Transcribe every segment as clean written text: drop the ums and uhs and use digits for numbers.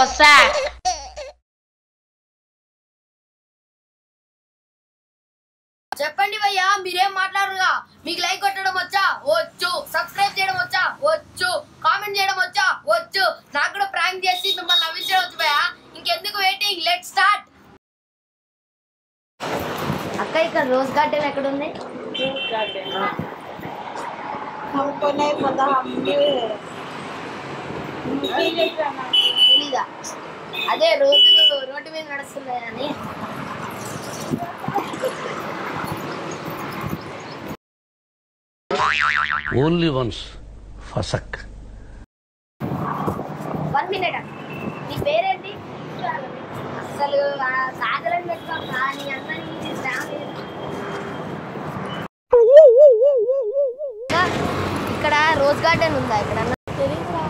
వస్తా. చెప్పండి భయ్యా, మీరేం మాట్లాడరుగా? మీకు లైక్ కొట్టడం వచ్చా? వచ్చు. సబ్స్క్రైబ్ చేయడం వచ్చా? వచ్చు. కామెంట్ చేయడం వచ్చా? వచ్చు. నాకు కూడా ప్రాంక్ చేసి మిమ్మల్ని నవ్వించడం వచ్చు భయ్యా. ఇంకెందుకు వెయిటింగ్, లెట్ స్టార్ట్. అక్క, ఇక్కడ రోజ్ గార్డెన్ ఎక్కడ ఉంది? తెలీదా? అదే రోజు రోడ్డు మీద నడుస్తున్నాయని. ఓన్లీ వన్స్ ఫసక్. 1 మినిట్. నీ పేరేంటి? అసలు సాగలని పెట్టుకో కానీ అన్నని ఇక్కడ రోజ్ గార్డెన్ ఉందా? ఇక్కడ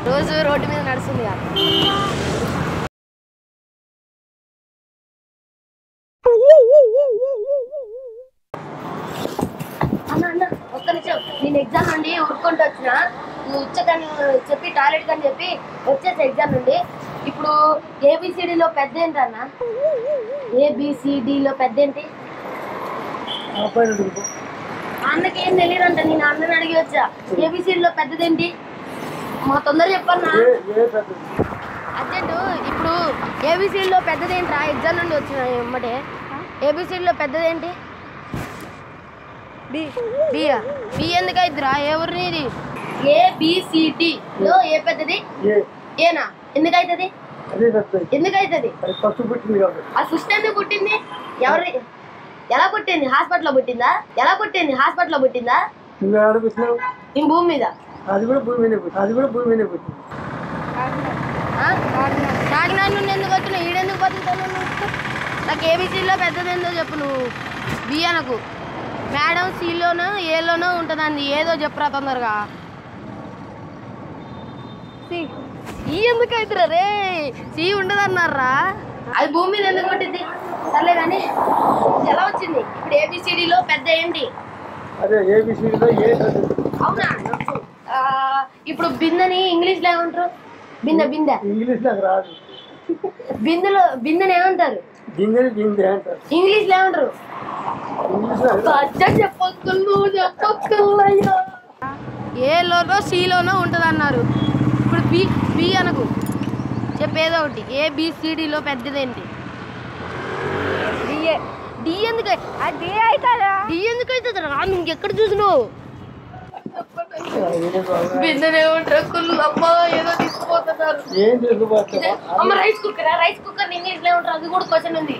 రోజు రోడ్డు మీద నడుస్తుంది కదా. ఒక్క నిమిషం, నేను ఎగ్జామ్ నుండి ఉరుక్కుంటూ వచ్చిన. నువ్వు ఉచ్చకని చెప్పి టాయిలెట్ కని చెప్పి వచ్చేసి ఎగ్జామ్ నుండి. ఇప్పుడు ఏబిసిడిలో పెద్ద ఏంటి అన్న? ఏబిసిడిలో పెద్ద ఏంటి? అన్నకి ఏం తెలియదంట. నేను అన్నని అడిగి వచ్చా. ఏబిసిడిలో పెద్దదేంటి? మా తొందర చెప్పన్నా అర్జెంట్. ఇప్పుడు ఏబిసిడిలో పెద్దదేంట్రా? ఎగ్జామ్ నుండి వచ్చిన ఎమ్మటే. ఏబిసిడిలో పెద్దదేంటి? బియా. బి ఎందుకు అవుతురా? ఎవరిది? ఏబిసిడిలో ఏ పెద్దది? ఏనా? ఎందుకు అవుతుంది? ఎందుకు అవుతుంది? ఆ సృష్టి ఎందుకు పుట్టింది? ఎవరి ఎలా పుట్టింది? హాస్పిటల్లో పుట్టిందా? ఎలా పుట్టింది? హాస్పిటల్లో పుట్టిందా? నేను భూమి మీద. కాకినాడ నుండి ఎందుకు వచ్చినావు? ఈడెందుకు బతుకుతాను? నాకు ఏబిసిలో పెద్దదేందో చెప్పు నువ్వు. బి అనకు. మేడం సిలోనో ఏలోనో ఉంటుందండి. ఏదో చెప్పురా తొందరగా. సి ఎందుకు అవుతురా రే? సి ఉండదు అన్నారా? అది భూమి మీద ఎందుకు పట్టింది? సర్లే కానీ ఎలా వచ్చింది? ఇప్పుడు ఏబిసిడిలో పెద్ద ఏంటి? అవునా? ఇప్పుడు బిందెని ఇంగ్లీష్ లో ఏమంటారు? బిందె. బిందెలో బిందెని ఏమంటారు? ఇంగ్లీష్ లో ఏమంటారు? ఏలోనో సిలోనో ఉంటది అన్నారు. ఇప్పుడు బి అనకు. చెప్పేదో ఒకటి. ఏబిసిడిలో పెద్దదేంటి? డి ఎందుకు? డి ఎందుకు అవుతుంది రా? నువ్వు ఎక్కడ చూసినావు? బిందెనేమంటారు? అమ్మా ఏదో తీసుకుపోతున్నారు. అమ్మ rice cooker. Rice cooker English లో ఏమంటారు? అది కూడా క్వశ్చన్ ఉంది.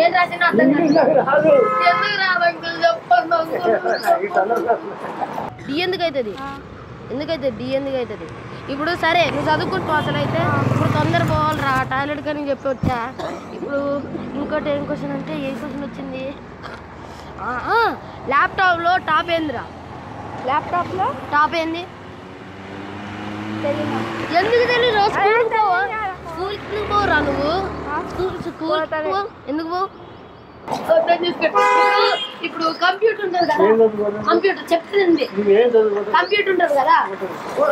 ఏం రాసినా అర్థం కాదు. ఎందుకు రాదంకుల్ చెప్పండి. డి ఎందుకు అవుతుంది? ఎందుకైతే డి ఎందుకు అవుతుంది? ఇప్పుడు సరే నువ్వు చదువుకుంటావు. అసలు అయితే ఇప్పుడు తొందర పోవాలిరా టాయిలెట్ కానీ చెప్పి వచ్చా. ఇప్పుడు ఇంకోటి ఏం క్వశ్చన్ అంటే ఏ క్వశ్చన్ వచ్చింది? ల్యాప్టాప్లో టాప్ ఏందిరా? ల్యాప్టాప్లో టాప్ ఏంది? ఎందుకు తెలియదు? స్కూల్కి పోరా నువ్వు? స్కూల్ ఎందుకు పో? ఇప్పుడు కంప్యూటర్ ఉంటుంది కదా. కంప్యూటర్ చెప్తుంది. కంప్యూటర్ ఉంటుంది కదా.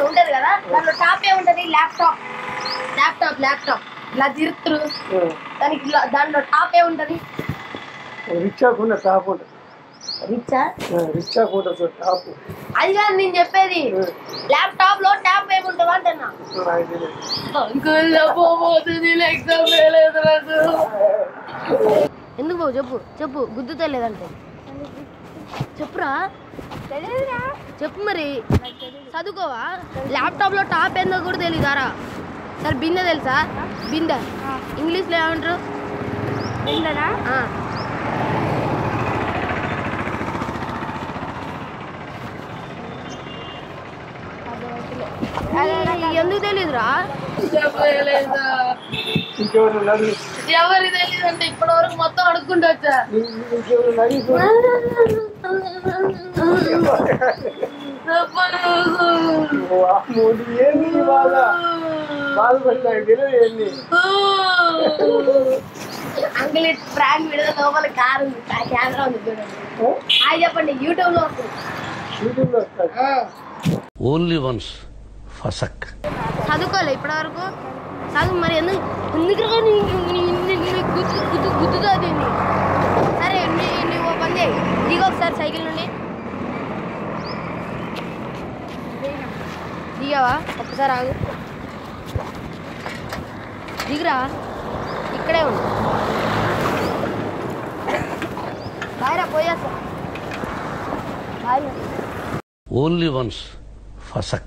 ఉంటది కదా. దాంట్లో టాప్ ఏముంటది? ల్యాప్టాప్ ఇలా తిరుతురు దానికి. దాంట్లో టాప్ ఏముంటది? అది కాదు నేను చెప్పేది. ల్యాప్టాప్ లో ట్యాప్ ఏముంటది అంటున్నా. ఎందుకు బాబు చెప్పు. గుద్దు తెలియదంటే చెప్పురా. చెప్పు మరి. చదువుకోవా? ల్యాప్టాప్ లో టాప్ ఏందో కూడా తెలీదారా? సరే బిందె తెలుసా? బిందె ఇంగ్లీష్ లో ఏమంటారు? బిందెనా? ఎందుకు తెలీదురా? ఎవరు తెలీదు అంటే ఇప్పటి వరకు మొత్తం అడుక్కుంటూ వచ్చా. అంకుల్ ప్రాంక్ వీడియో లోపల కారు ఉంది, కెమెరా ఉంది చూడండి. అది చెప్పండి. యూట్యూబ్ లో వస్తుంది. Only once ఫసక్. చదువుకోలే ఇప్పటి వరకు? కాదు మరి ఎందుకు గుద్దుతుంది సరే నువ్వు ఓ పని చేయి దిగు ఒకసారి సైకిల్ నుండి దిగావా ఒక్కసారి ఆగు దిగురా ఇక్కడే ఉంది బాయ్రా పోయేస్తా బాయ్ Only once, Fasak.